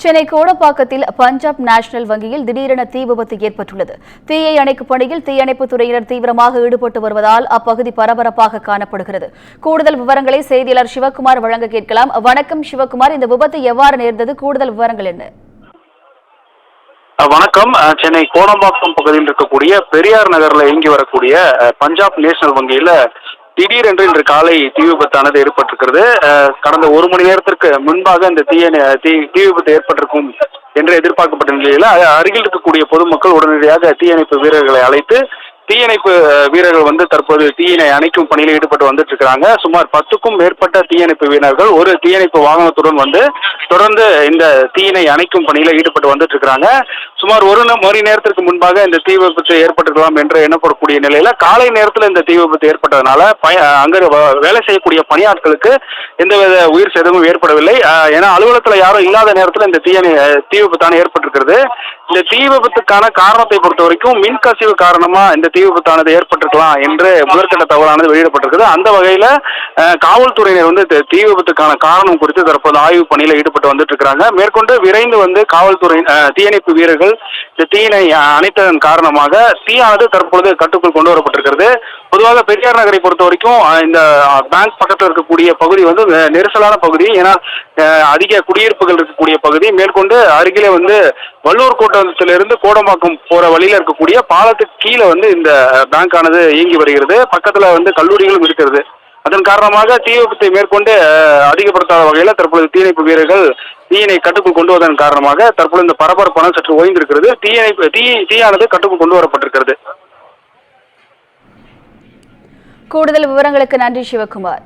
Chennai கோடப்பாக்கத்தில் Punjab national வங்கியில் திடீரென தீ விபத்து ஏற்பட்டுள்ளது. தீயை அணைக்கும் பணியில் தீயணைப்புத் துறையினர் தீவிரமாக ஈடுபட்டு வருவதால் அப்பகுதி பரபரப்பாக காணப்படுகிறது. கூடுதல் விவரங்களை செய்தியாளர் சிவக்குமார் வழங்க கேட்கலாம். வணக்கம் சிவக்குமார், இந்த விபத்து எவ்வாறு நேர்ந்தது? கூடுதல் விவரங்கள் என்ன? வணக்கம். சென்னை கோடம்பாக்கம் பகுதியில் இருக்கக்கூடிய பெரியார் நகர்ல இயங்கி வரக்கூடிய பஞ்சாப் நேஷனல் வங்கியில திடீரென்று இன்று காலை தீ விபத்தானது ஏற்பட்டிருக்கிறது. கடந்த ஒரு மணி நேரத்திற்கு முன்பாக இந்த தீ விபத்து ஏற்பட்டிருக்கும் என்று எதிர்பார்க்கப்பட்ட நிலையில அருகில் இருக்கக்கூடிய பொதுமக்கள் உடனடியாக தீயணைப்பு வீரர்களை அழைத்து தீயணைப்பு வீரர்கள் தற்போது தீயினை அணைக்கும் பணியில் ஈடுபட்டு வந்துட்டு இருக்காங்க. சுமார் 10க்கும் மேற்பட்ட தீயணைப்பு வீரர்கள் ஒரு தீயணைப்பு வாகனத்துடன் தொடர்ந்து இந்த தீயினை அணைக்கும் பணியில ஈடுபட்டு வந்துட்டு இருக்காங்க. சுமார் ஒரு மணி நேரத்திற்கு முன்பாக இந்த தீ விபத்து ஏற்பட்டிருக்கலாம் என்று எண்ணப்படக்கூடிய நிலையில காலை நேரத்தில் இந்த தீ விபத்து ஏற்பட்டதுனால அங்க வேலை செய்யக்கூடிய பணியாட்களுக்கு எந்தவித உயிர் சேதமும் ஏற்படவில்லை. ஏன்னா அலுவலகத்துல யாரும் இல்லாத நேரத்தில் இந்த தீ விபத்தான ஏற்பட்டிருக்கிறது. இந்த தீ விபத்துக்கான காரணத்தை பொறுத்த வரைக்கும் மின்கசிவு காரணமா இந்த தீ விபத்தானது ஏற்பட்டிருக்கலாம் என்று முதற்கட்ட தகவலானது வெளியிடப்பட்டிருக்குது. அந்த வகையில காவல்துறையினர் தீ விபத்துக்கான காரணம் குறித்து தற்போது ஆய்வு பணியில ஈடுபட்டு வந்துட்டு இருக்காங்க. மேற்கொண்டு விரைந்து காவல்துறை தீயணைப்பு வீரர்கள் இந்த தீயினை அணைத்ததன் காரணமாக தீயானது தற்பொழுது கட்டுக்குள் கொண்டு வரப்பட்டிருக்கிறது. பொதுவாக பெரியார் நகரை பொறுத்த வரைக்கும் இந்த பேங்க் பக்கத்தில் இருக்கக்கூடிய பகுதி நெரிசலான பகுதி. ஏன்னா அதிக குடியிருப்புகள் இருக்கக்கூடிய பகுதி. மேற்கொண்டு அருகிலே வள்ளூர் கோட்டத்திலிருந்து கோடம்பாக்கம் போற வழியில இருக்கக்கூடிய பாலத்துக்கு கீழே இந்த பேங்க் ஆனது இயங்கி வருகிறது. பக்கத்துல கல்லூரிகளும் இருக்கிறது. அதன் காரணமாக தீ விபத்தை மேற்கொண்டு அதிகப்படுத்தாத வகையில தற்பொழுது தீயணைப்பு வீரர்கள் தீயினை கட்டுக்குள் கொண்டு வருவதன் காரணமாக தற்பொழுது இந்த பரபரப்பான சற்று ஓய்ந்திருக்கிறது. தீயானது கட்டுக்குள் கொண்டு வரப்பட்டிருக்கிறது. கூடுதல் விவரங்களுக்கு நன்றி சிவக்குமார்.